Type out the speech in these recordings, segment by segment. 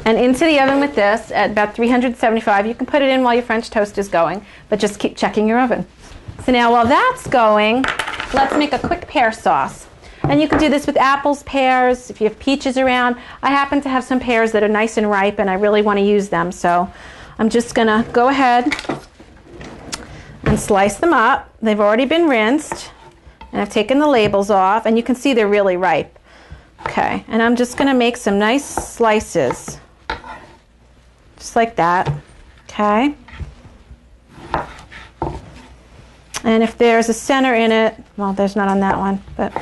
and into the oven with this at about 375. You can put it in while your French toast is going, but just keep checking your oven. So now while that's going, let's make a quick pear sauce. And you can do this with apples, pears, if you have peaches around. I happen to have some pears that are nice and ripe and I really want to use them, so I'm just going to go ahead and slice them up. They've already been rinsed and I've taken the labels off, and you can see they're really ripe. Okay, and I'm just going to make some nice slices, just like that. Okay. And if there's a center in it, well, there's not on that one, but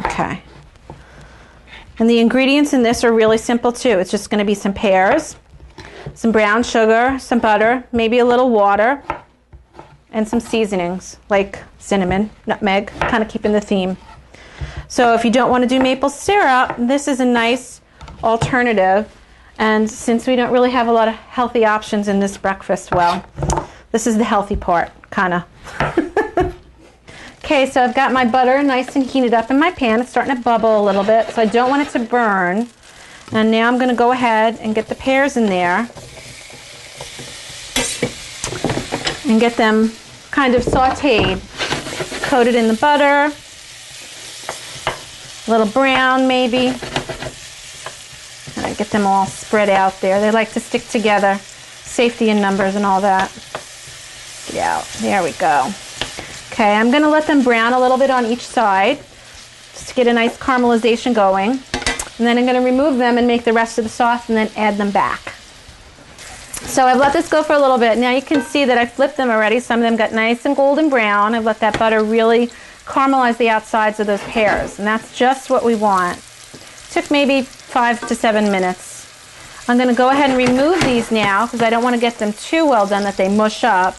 okay. And the ingredients in this are really simple too. It's just going to be some pears, some brown sugar, some butter, maybe a little water, and some seasonings like cinnamon, nutmeg, kind of keeping the theme. So if you don't want to do maple syrup, this is a nice alternative. And since we don't really have a lot of healthy options in this breakfast, well, this is the healthy part, kind of. Okay, so I've got my butter nice and heated up in my pan. It's starting to bubble a little bit, so I don't want it to burn. And now I'm going to go ahead and get the pears in there and get them kind of sauteed, coated in the butter, a little brown maybe. And I get them all spread out there. They like to stick together, safety in numbers and all that. Yeah, there we go. Okay, I'm going to let them brown a little bit on each side just to get a nice caramelization going. And then I'm going to remove them and make the rest of the sauce and then add them back. So I've let this go for a little bit. Now you can see that I flipped them already. Some of them got nice and golden brown. I've let that butter really caramelize the outsides of those pears. And that's just what we want. Took maybe 5 to 7 minutes. I'm going to go ahead and remove these now because I don't want to get them too well done that they mush up.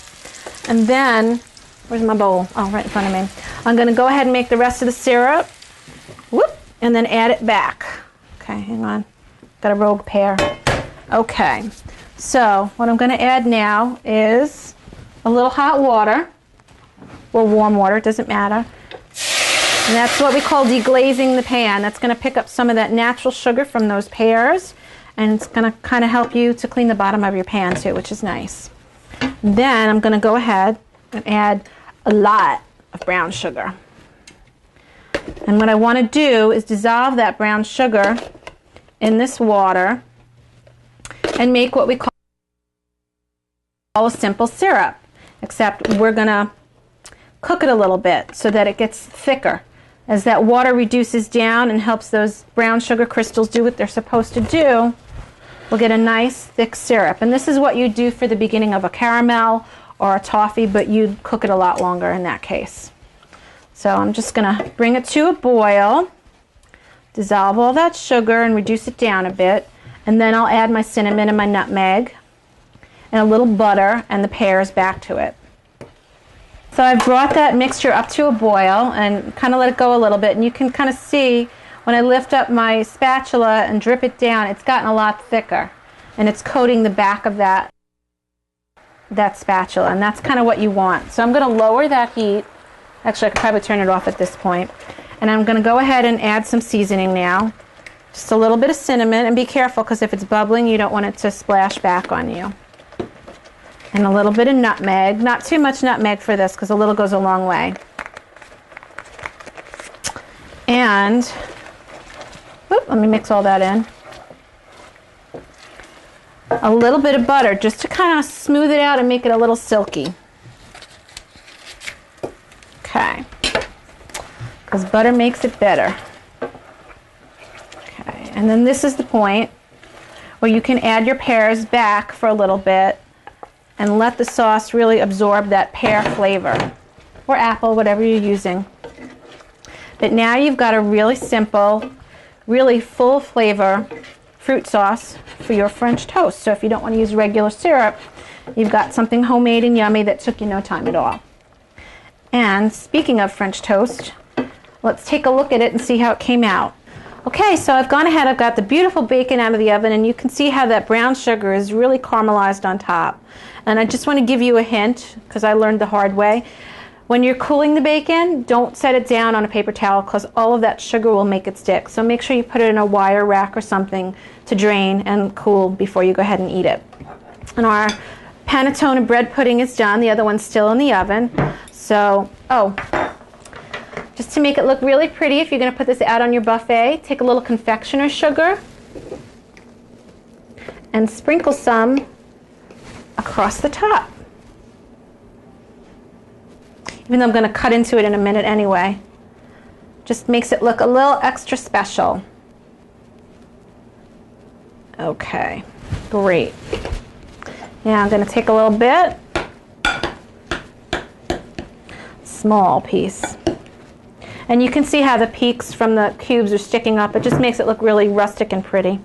And then, where's my bowl? Oh, right in front of me. I'm going to go ahead and make the rest of the syrup. Whoop, and then add it back. Okay, hang on. Got a rogue pear. Okay, so what I'm going to add now is a little hot water, or warm water, it doesn't matter. And that's what we call deglazing the pan. That's going to pick up some of that natural sugar from those pears, and it's going to kind of help you to clean the bottom of your pan too, which is nice. Then I'm going to go ahead and add a lot of brown sugar. And what I want to do is dissolve that brown sugar in this water and make what we call a simple syrup, except we're going to cook it a little bit so that it gets thicker. As that water reduces down and helps those brown sugar crystals do what they're supposed to do, we'll get a nice thick syrup. And this is what you do for the beginning of a caramel or a toffee, but you'd cook it a lot longer in that case. So I'm just going to bring it to a boil, dissolve all that sugar and reduce it down a bit, and then I'll add my cinnamon and my nutmeg and a little butter and the pears back to it. So I've brought that mixture up to a boil and kind of let it go a little bit, and you can kind of see when I lift up my spatula and drip it down, it's gotten a lot thicker, and it's coating the back of that spatula, and that's kind of what you want. So I'm going to lower that heat. Actually, I could probably turn it off at this point. And I'm going to go ahead and add some seasoning now. Just a little bit of cinnamon, and be careful because if it's bubbling, you don't want it to splash back on you. And a little bit of nutmeg. Not too much nutmeg for this because a little goes a long way. And whoop, let me mix all that in. A little bit of butter just to kind of smooth it out and make it a little silky. Okay. Because butter makes it better. Okay. And then this is the point where you can add your pears back for a little bit and let the sauce really absorb that pear flavor, or apple, whatever you're using. But now you've got a really simple, really full flavor fruit sauce for your French toast. So if you don't want to use regular syrup, you've got something homemade and yummy that took you no time at all. And speaking of French toast, let's take a look at it and see how it came out. Okay, so I've gone ahead, I've got the beautiful bacon out of the oven, and you can see how that brown sugar is really caramelized on top. And I just want to give you a hint, because I learned the hard way. When you're cooling the bacon, don't set it down on a paper towel because all of that sugar will make it stick. So make sure you put it in a wire rack or something to drain and cool before you go ahead and eat it. And our panettone bread pudding is done. The other one's still in the oven. So, just to make it look really pretty, if you're going to put this out on your buffet, take a little confectioner's sugar and sprinkle some across the top. Even though I'm going to cut into it in a minute anyway. Just makes it look a little extra special. Okay, great. Now I'm going to take a little bit, small piece. And you can see how the peaks from the cubes are sticking up. It just makes it look really rustic and pretty.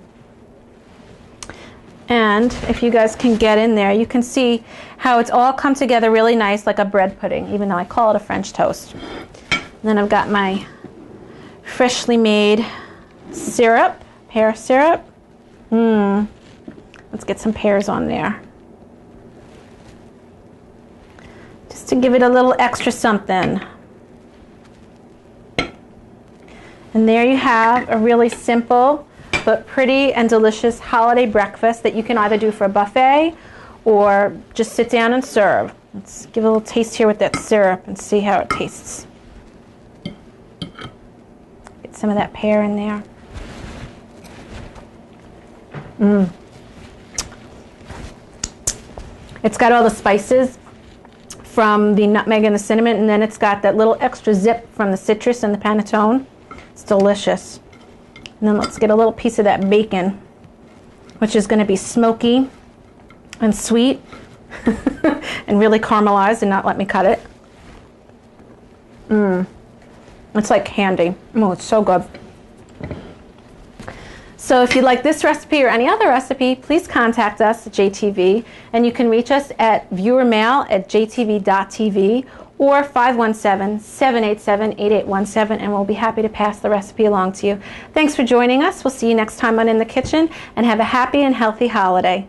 And if you guys can get in there, you can see how it's all come together really nice like a bread pudding, even though I call it a French toast. And then I've got my freshly made syrup, pear syrup. Let's get some pears on there. Just to give it a little extra something. And there you have a really simple but pretty and delicious holiday breakfast that you can either do for a buffet or just sit down and serve. Let's give a little taste here with that syrup and see how it tastes. Get some of that pear in there. It's got all the spices from the nutmeg and the cinnamon, and then it's got that little extra zip from the citrus and the panettone. It's delicious. And then let's get a little piece of that bacon, which is going to be smoky and sweet and really caramelized and not let me cut it. It's like candy. Oh, it's so good. So if you like this recipe or any other recipe, please contact us at JTV, and you can reach us at viewermail@jtv.tv or 517-787-8817, and we'll be happy to pass the recipe along to you. Thanks for joining us. We'll see you next time on In the Kitchen, and have a happy and healthy holiday.